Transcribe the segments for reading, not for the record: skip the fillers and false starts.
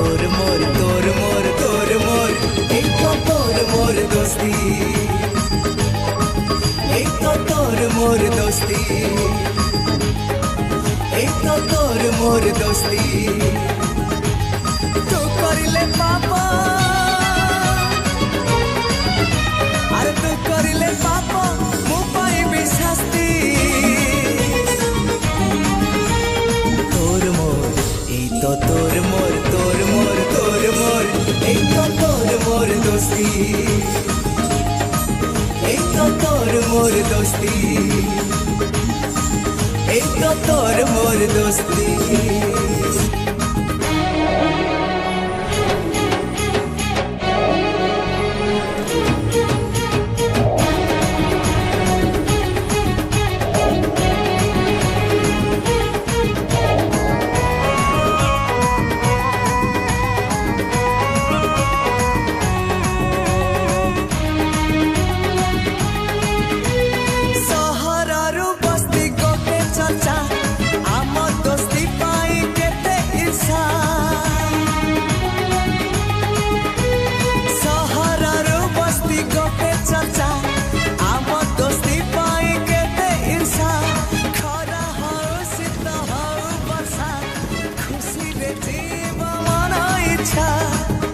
तोर मोर तोर मोर तोर मोर एक तो तोर मोर दोस्ती, एक तो तोर मोर दोस्ती, एक तो तोर मोर दोस्ती। तू करिले पापा अरे तू करिले पापा मु पाइबी शास्ति। तोर मोर एक तो तोर मोर तोर मोर तोर मोर एक तो तोर मोर दोस्ती, एक तो तोर मोर दोस्ती, एक तो तोर मोर दोस्ती।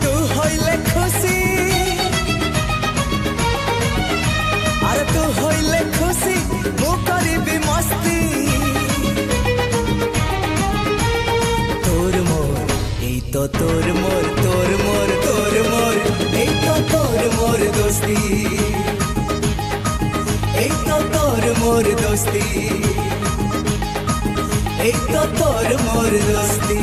तू होइले खुशी अरे तू होइले खुशी मु करिबी मस्ती। तोर मोर ई तो तोर मोर तोर मोर तोर मोर एक तो तोर मोर दोस्ती, एक तो तोर मोर दोस्ती, एक तो तोर मोर दोस्ती।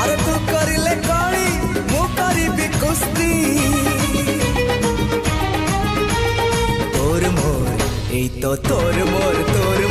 अरे तू करिले काली मु करिबी कुस्ती। तोर मोर ई तो तोर मोर तोर